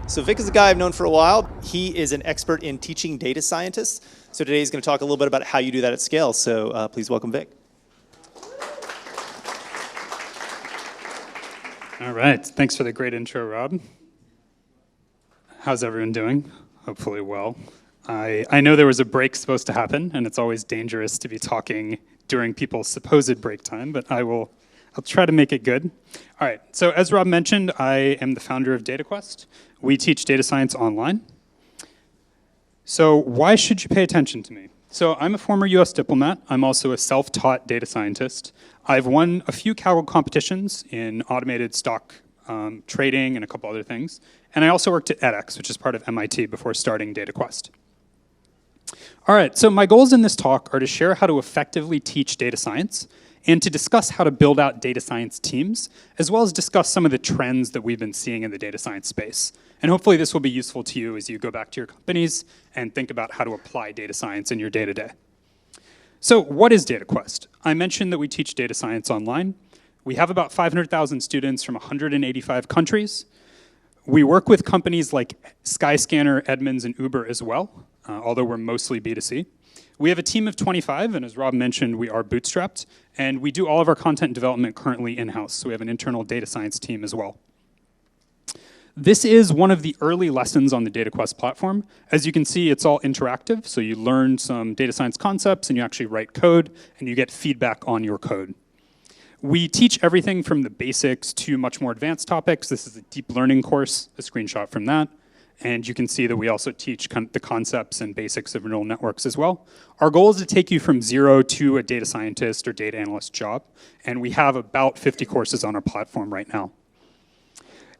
So Vik is a guy I've known for a while. He is an expert in teaching data scientists. So today he's going to talk a little bit about how you do that at scale. So please welcome Vik. All right, thanks for the great intro, Rob. How's everyone doing? Hopefully well. I know there was a break supposed to happen, and it's always dangerous to be talking during people's supposed break time, but I'll try to make it good. All right, so as Rob mentioned, I am the founder of DataQuest. We teach data science online. So why should you pay attention to me? So I'm a former US diplomat. I'm also a self-taught data scientist. I've won a few Kaggle competitions in automated stock trading and a couple other things. And I also worked at edX, which is part of MIT, before starting DataQuest. All right, so my goals in this talk are to share how to effectively teach data science and to discuss how to build out data science teams, as well as discuss some of the trends that we've been seeing in the data science space. And hopefully this will be useful to you as you go back to your companies and think about how to apply data science in your day-to-day. So what is DataQuest? I mentioned that we teach data science online. We have about 500,000 students from 185 countries. We work with companies like Skyscanner, Edmunds, and Uber as well, although we're mostly B2C. We have a team of 25, and as Rob mentioned, we are bootstrapped, and we do all of our content development currently in-house, so we have an internal data science team as well. This is one of the early lessons on the DataQuest platform. As you can see, it's all interactive, so you learn some data science concepts, and you actually write code, and you get feedback on your code. We teach everything from the basics to much more advanced topics. This is a deep learning course, a screenshot from that. And you can see that we also teach the concepts and basics of neural networks as well. Our goal is to take you from zero to a data scientist or data analyst job. And we have about 50 courses on our platform right now.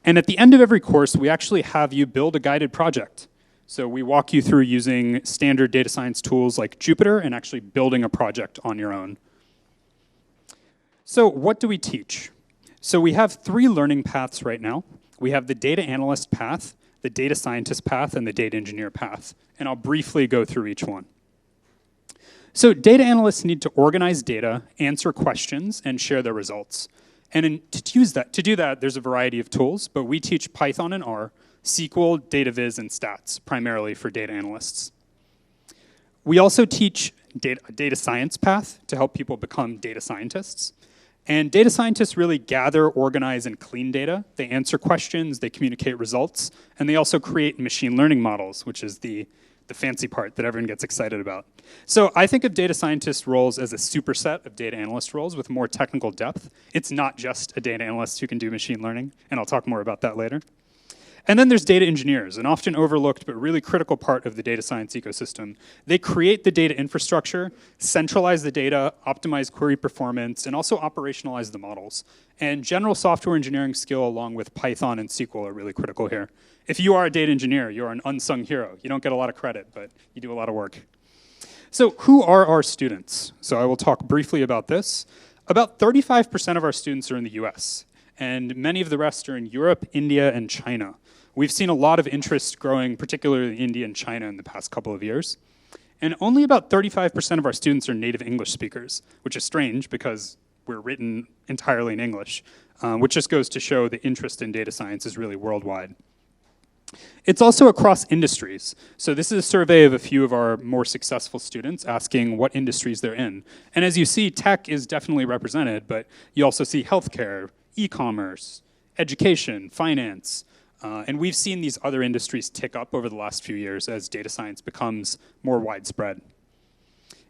And at the end of every course, we actually have you build a guided project. So we walk you through using standard data science tools like Jupyter and actually building a project on your own. So what do we teach? So we have 3 learning paths right now. We have the data analyst path, the data scientist path, and the data engineer path. And I'll briefly go through each one. So data analysts need to organize data, answer questions, and share their results. And to do that, there's a variety of tools, but we teach Python and R, SQL, data viz, and stats, primarily for data analysts. We also teach a data science path to help people become data scientists. And data scientists really gather, organize, and clean data. They answer questions, they communicate results, and they also create machine learning models, which is the fancy part that everyone gets excited about. So I think of data scientist roles as a superset of data analyst roles with more technical depth. It's not just a data analyst who can do machine learning, and I'll talk more about that later. And then there's data engineers, an often overlooked but really critical part of the data science ecosystem. They create the data infrastructure, centralize the data, optimize query performance, and also operationalize the models. And general software engineering skill along with Python and SQL are really critical here. If you are a data engineer, you're an unsung hero. You don't get a lot of credit, but you do a lot of work. So who are our students? So I will talk briefly about this. About 35% of our students are in the US, and many of the rest are in Europe, India, and China. We've seen a lot of interest growing, particularly in India and China in the past couple of years. And only about 35% of our students are native English speakers, which is strange because we're written entirely in English, which just goes to show the interest in data science is really worldwide. It's also across industries. So this is a survey of a few of our more successful students asking what industries they're in. And as you see, tech is definitely represented, but you also see healthcare, e-commerce, education, finance, and we've seen these other industries tick up over the last few years as data science becomes more widespread.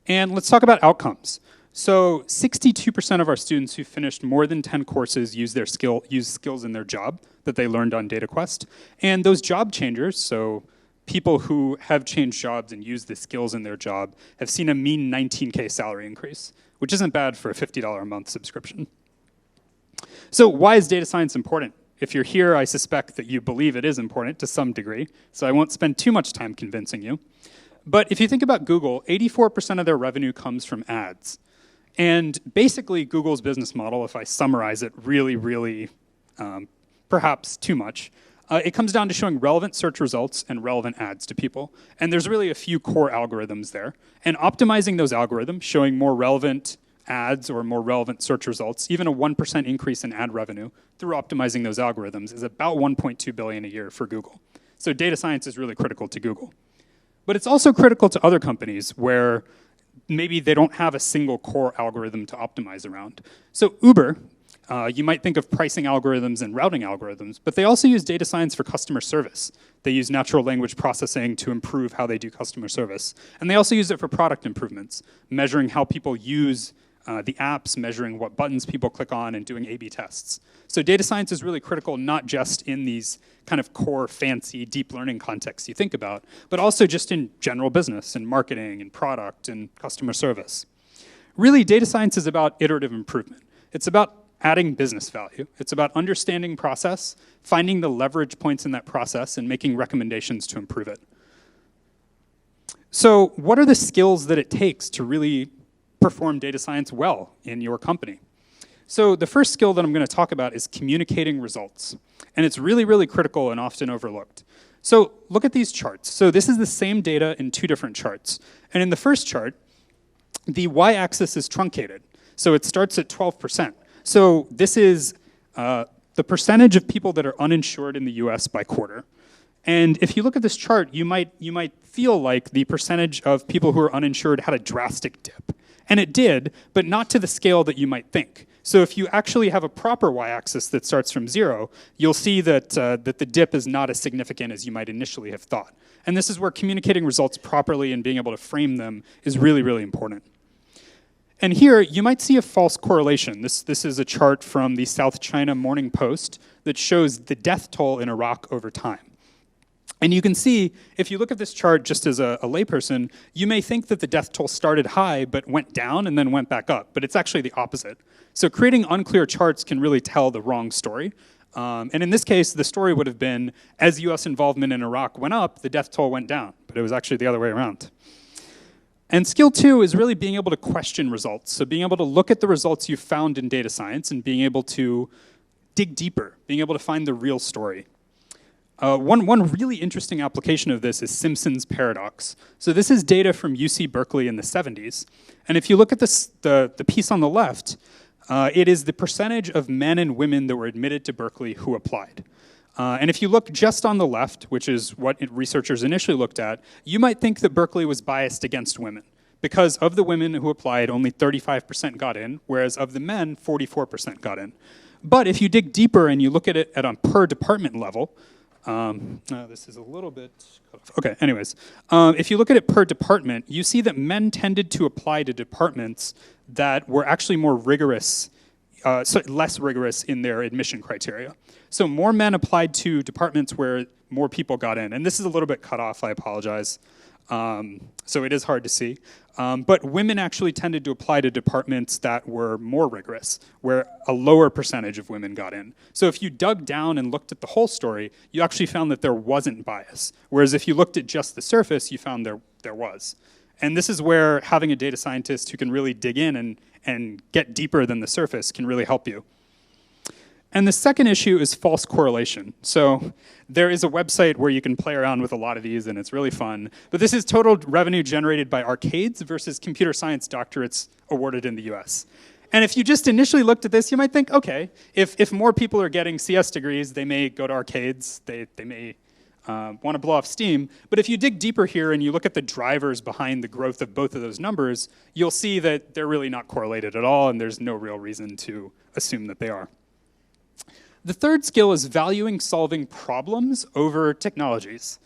And let's talk about outcomes. So 62% of our students who finished more than 10 courses use skills in their job that they learned on DataQuest. And those job changers, so people who have changed jobs and use the skills in their job, have seen a mean 19K salary increase, which isn't bad for a $50 a month subscription. So why is data science important? If you're here, I suspect that you believe it is important to some degree, so I won't spend too much time convincing you. But if you think about Google, 84% of their revenue comes from ads. And basically, Google's business model, if I summarize it really, perhaps too much, it comes down to showing relevant search results and relevant ads to people. And there's really a few core algorithms there. And optimizing those algorithms, showing more relevant ads or more relevant search results, even a 1% increase in ad revenue through optimizing those algorithms is about $1.2 billion a year for Google. So data science is really critical to Google. But it's also critical to other companies where maybe they don't have a single core algorithm to optimize around. So Uber, you might think of pricing algorithms and routing algorithms, but they also use data science for customer service. They use natural language processing to improve how they do customer service. And they also use it for product improvements, measuring how people use the apps, measuring what buttons people click on, and doing A/B tests. So data science is really critical, not just in these kind of core, fancy, deep learning contexts you think about, but also just in general business and marketing and product and customer service. Really, data science is about iterative improvement. It's about adding business value. It's about understanding process, finding the leverage points in that process, and making recommendations to improve it. So what are the skills that it takes to really perform data science well in your company? So the first skill that I'm going to talk about is communicating results. And it's really, really critical and often overlooked. So look at these charts. So this is the same data in two different charts. And in the first chart, the y-axis is truncated. So it starts at 12%. So this is the percentage of people that are uninsured in the US by quarter. And if you look at this chart, you might feel like the percentage of people who are uninsured had a drastic dip. And it did, but not to the scale that you might think. So if you actually have a proper y-axis that starts from 0, you'll see that the dip is not as significant as you might initially have thought. And this is where communicating results properly and being able to frame them is really, really important. And here, you might see a false correlation. This is a chart from the South China Morning Post that shows the death toll in Iraq over time. And you can see, if you look at this chart just as a layperson, you may think that the death toll started high but went down and then went back up, but it's actually the opposite. So creating unclear charts can really tell the wrong story. And in this case, the story would have been, as US involvement in Iraq went up, the death toll went down, but it was actually the other way around. And skill 2 is really being able to question results. So being able to look at the results you found in data science and being able to dig deeper, being able to find the real story. One really interesting application of this is Simpson's paradox. So this is data from UC Berkeley in the 70s. And if you look at this, the piece on the left, it is the percentage of men and women that were admitted to Berkeley who applied. And if you look just on the left, which is what researchers initially looked at, you might think that Berkeley was biased against women. Because of the women who applied, only 35% got in, whereas of the men, 44% got in. But if you dig deeper and you look at it at a per department level, this is a little bit cut off. Okay, anyways. If you look at it per department, you see that men tended to apply to departments that were actually more rigorous, less rigorous in their admission criteria. So more men applied to departments where more people got in. And this is a little bit cut off, I apologize. So it is hard to see. But women actually tended to apply to departments that were more rigorous, where a lower percentage of women got in. So if you dug down and looked at the whole story, you actually found that there wasn't bias. Whereas if you looked at just the surface, you found there was. And this is where having a data scientist who can really dig in and get deeper than the surface can really help you. And the second issue is false correlation. So there is a website where you can play around with a lot of these, and it's really fun. But this is total revenue generated by arcades versus computer science doctorates awarded in the US. And if you just initially looked at this, you might think, okay, if more people are getting CS degrees, they may go to arcades, they may want to blow off steam. But if you dig deeper here and you look at the drivers behind the growth of both of those numbers, you'll see that they're really not correlated at all, and there's no real reason to assume that they are. The third skill is valuing solving problems over technologies.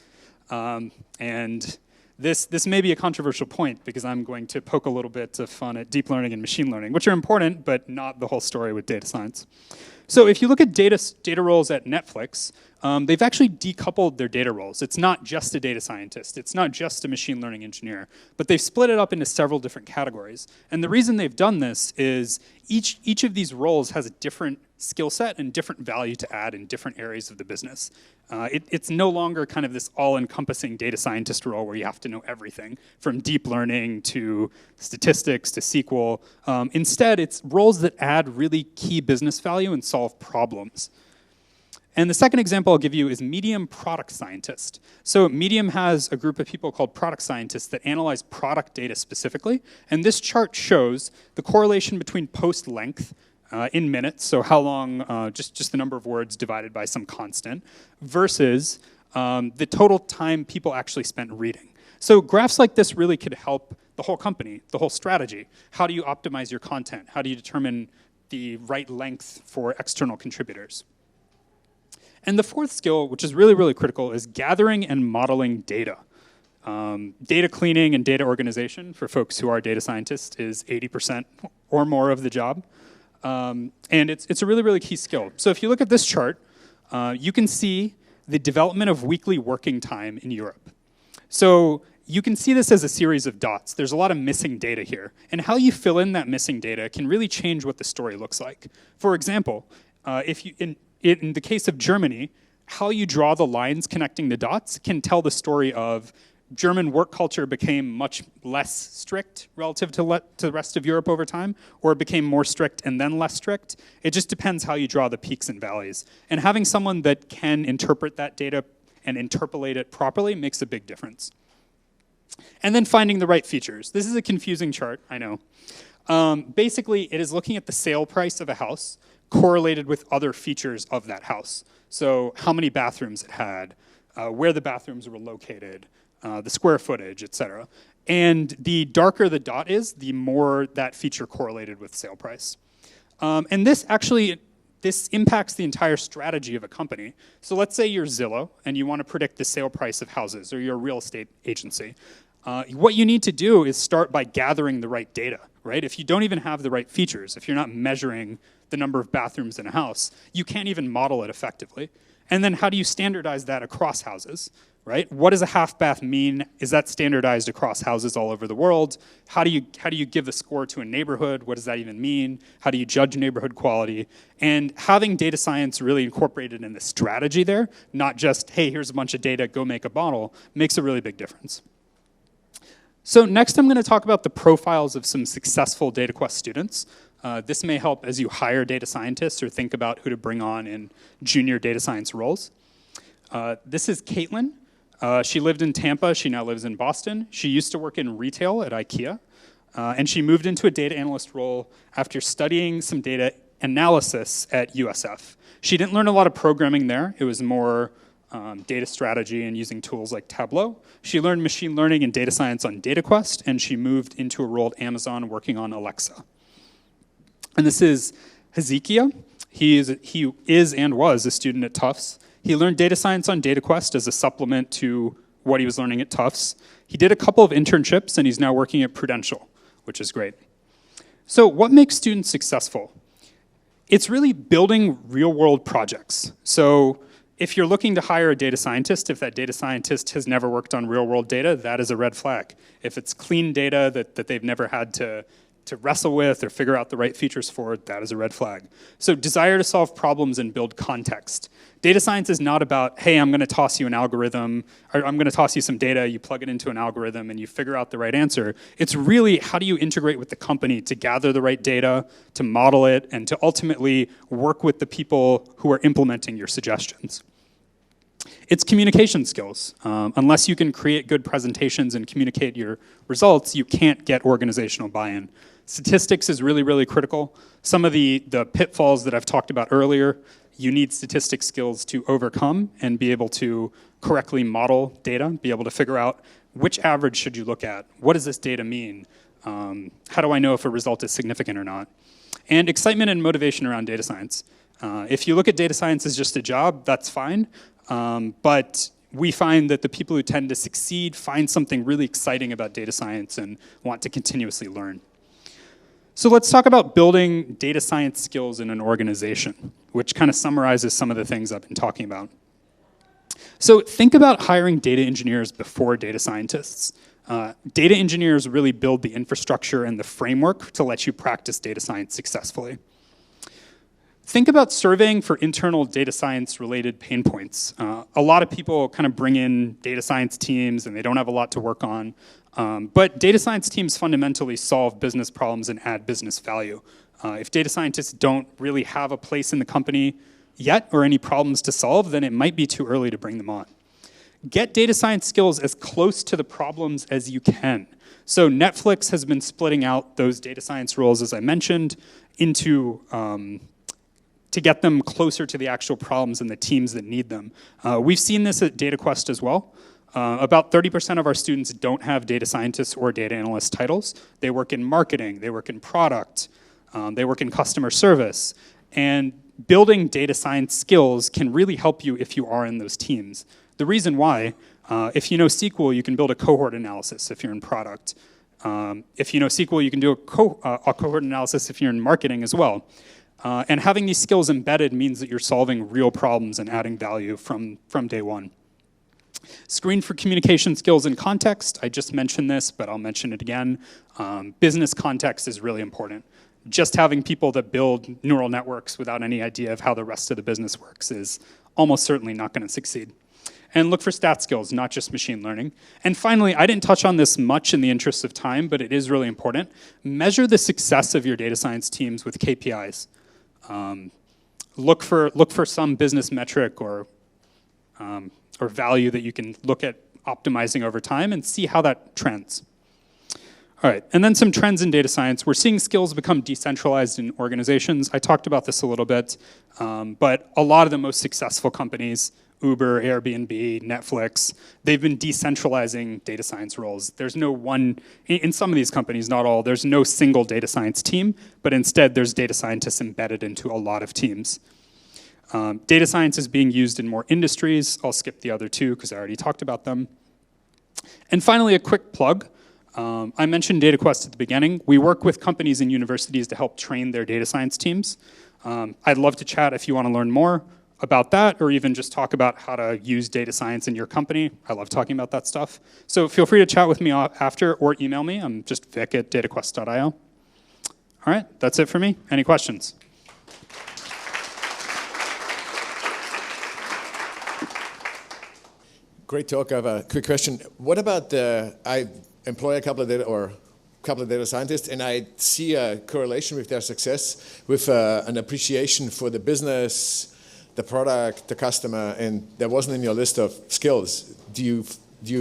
And this may be a controversial point because I'm going to poke a little bit of fun at deep learning and machine learning, which are important, but not the whole story with data science. So if you look at data roles at Netflix, they've actually decoupled their data roles. It's not just a data scientist. It's not just a machine learning engineer. But they've split it up into several different categories. And the reason they've done this is each of these roles has a different skill set and different value to add in different areas of the business. It's no longer kind of this all-encompassing data scientist role where you have to know everything, from deep learning to statistics to SQL. Instead, it's roles that add really key business value and solve problems. And the second example I'll give you is Medium Product Scientist. So Medium has a group of people called product scientists that analyze product data specifically. And this chart shows the correlation between post length in minutes, so how long, just the number of words divided by some constant, versus the total time people actually spent reading. So graphs like this really could help the whole company, the whole strategy. How do you optimize your content? How do you determine the right length for external contributors? And the fourth skill, which is really, really critical, is gathering and modeling data. Data cleaning and data organization, for folks who are data scientists, is 80% or more of the job. And it's a really, really key skill. So if you look at this chart, you can see the development of weekly working time in Europe. So you can see this as a series of dots. There's a lot of missing data here. And how you fill in that missing data can really change what the story looks like. For example, if you, in the case of Germany, how you draw the lines connecting the dots can tell the story of German work culture became much less strict relative to the rest of Europe over time, or it became more strict and then less strict. It just depends how you draw the peaks and valleys. And having someone that can interpret that data and interpolate it properly makes a big difference. And then finding the right features. This is a confusing chart, I know. Basically, it is looking at the sale price of a house correlated with other features of that house. So how many bathrooms it had, where the bathrooms were located, the square footage, et cetera. And the darker the dot is, the more that feature correlated with sale price. And this impacts the entire strategy of a company. So let's say you're Zillow and you want to predict the sale price of houses, or you're a real estate agency. What you need to do is start by gathering the right data, right? If you don't even have the right features, if you're not measuring the number of bathrooms in a house, you can't even model it effectively. And then how do you standardize that across houses, right? What does a half bath mean? Is that standardized across houses all over the world? How do you give a score to a neighborhood? What does that even mean? How do you judge neighborhood quality? And having data science really incorporated in the strategy there, not just, hey, here's a bunch of data, go make a model, makes a really big difference. So next I'm going to talk about the profiles of some successful DataQuest students. This may help as you hire data scientists or think about who to bring on in junior data science roles. This is Caitlin. She lived in Tampa. She now lives in Boston. She used to work in retail at IKEA. And she moved into a data analyst role after studying some data analysis at USF. She didn't learn a lot of programming there. It was more data strategy and using tools like Tableau. She learned machine learning and data science on DataQuest, and she moved into a role at Amazon working on Alexa. And this is Hezekiah. He is and was a student at Tufts. He learned data science on DataQuest as a supplement to what he was learning at Tufts. He did a couple of internships, and he's now working at Prudential, which is great. So what makes students successful? It's really building real-world projects. So if you're looking to hire a data scientist, if that data scientist has never worked on real-world data, that is a red flag. If it's clean data that they've never had to wrestle with or figure out the right features for, that is a red flag. So desire to solve problems and build context. Data science is not about, hey, I'm going to toss you an algorithm, or I'm going to toss you some data, you plug it into an algorithm, and you figure out the right answer. It's really, how do you integrate with the company to gather the right data, to model it, and to ultimately work with the people who are implementing your suggestions. It's communication skills. Unless you can create good presentations and communicate your results, you can't get organizational buy-in. Statistics is really, really critical. Some of the pitfalls that I've talked about earlier, you need statistics skills to overcome and be able to correctly model data, be able to figure out which average should you look at? What does this data mean? How do I know if a result is significant or not? And excitement and motivation around data science. If you look at data science as just a job, that's fine. But we find that the people who tend to succeed find something really exciting about data science and want to continuously learn. So let's talk about building data science skills in an organization, which kind of summarizes some of the things I've been talking about. So think about hiring data engineers before data scientists. Data engineers really build the infrastructure and the framework to let you practice data science successfully. Think about surveying for internal data science related pain points. A lot of people kind of bring in data science teams and they don't have a lot to work on. But data science teams fundamentally solve business problems and add business value. If data scientists don't really have a place in the company yet or any problems to solve, then it might be too early to bring them on. Get data science skills as close to the problems as you can. So Netflix has been splitting out those data science roles, as I mentioned, into to get them closer to the actual problems and the teams that need them. We've seen this at DataQuest as well. About 30% of our students don't have data scientists or data analyst titles. They work in marketing, they work in product, they work in customer service. And building data science skills can really help you if you are in those teams. The reason why, if you know SQL, you can build a cohort analysis if you're in product. If you know SQL, you can do a cohort analysis if you're in marketing as well. And having these skills embedded means that you're solving real problems and adding value from day one. Screen for communication skills and context. I just mentioned this, but I'll mention it again. Business context is really important. Just having people that build neural networks without any idea of how the rest of the business works is almost certainly not going to succeed. And look for stat skills, not just machine learning. And finally, I didn't touch on this much in the interest of time, but it is really important. Measure the success of your data science teams with KPIs. Look for some business metric or value that you can look at optimizing over time and see how that trends. All right, and then some trends in data science. We're seeing skills become decentralized in organizations. I talked about this a little bit, but a lot of the most successful companies, Uber, Airbnb, Netflix, they've been decentralizing data science roles. There's no one, in some of these companies, not all, there's no single data science team, but instead there's data scientists embedded into a lot of teams. Data science is being used in more industries. I'll skip the other two because I already talked about them. And finally, a quick plug. I mentioned DataQuest at the beginning. We work with companies and universities to help train their data science teams. I'd love to chat if you want to learn more about that, or even just talk about how to use data science in your company. I love talking about that stuff. So feel free to chat with me after or email me. I'm just Vik@dataquest.io. All right, that's it for me. Any questions? Great talk. I have a quick question. What about I employ a couple of data scientists, and I see a correlation with their success with an appreciation for the business, the product, the customer, and that wasn't in your list of skills. Do you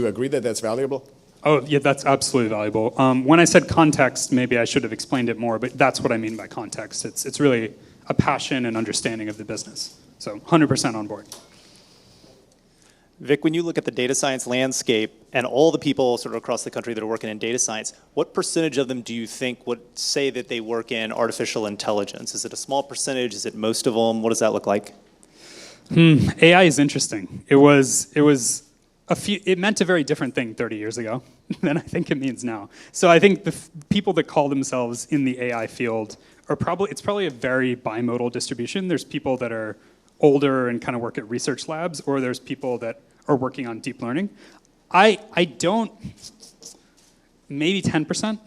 agree that that's valuable? Oh, yeah, that's absolutely valuable. When I said context, maybe I should have explained it more, but that's what I mean by context. It's really a passion and understanding of the business. So 100% on board. Vik, when you look at the data science landscape and all the people sort of across the country that are working in data science, what percentage of them do you think would say that they work in artificial intelligence? Is it a small percentage? Is it most of them? What does that look like? AI is interesting. It meant a very different thing 30 years ago than I think it means now. So I think the people that call themselves in the AI field it's probably a very bimodal distribution. There's people that are older and kind of work at research labs, or there's people that are working on deep learning. Maybe 10%.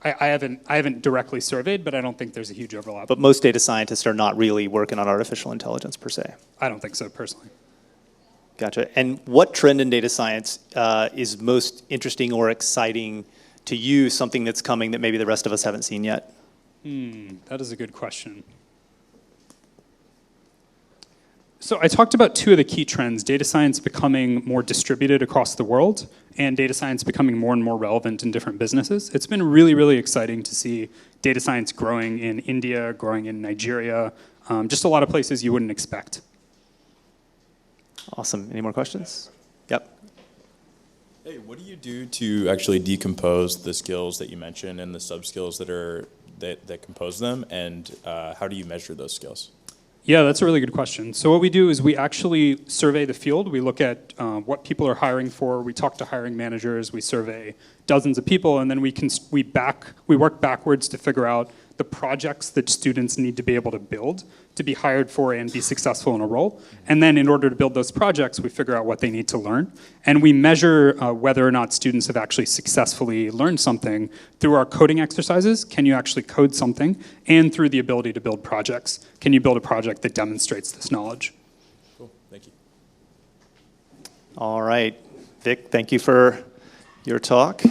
I haven't directly surveyed, but I don't think there's a huge overlap. But most data scientists are not really working on artificial intelligence per se. I don't think so, personally. Gotcha. And what trend in data science is most interesting or exciting to you, something that's coming that maybe the rest of us haven't seen yet? That is a good question. So I talked about two of the key trends, data science becoming more distributed across the world and data science becoming more and more relevant in different businesses. It's been really, really exciting to see data science growing in India, growing in Nigeria, just a lot of places you wouldn't expect. Awesome. Any more questions? Yep. Hey, what do you do to actually decompose the skills that you mentioned and the sub-skills that compose them, and how do you measure those skills? Yeah, that's a really good question. So what we do is we actually survey the field. We look at what people are hiring for. We talk to hiring managers. We survey dozens of people, and then we work backwards to figure out the projects that students need to be able to build to be hired for and be successful in a role. And then in order to build those projects, we figure out what they need to learn. And we measure whether or not students have actually successfully learned something through our coding exercises. Can you actually code something? And through the ability to build projects. Can you build a project that demonstrates this knowledge? Cool, thank you. All right. Vik, thank you for your talk.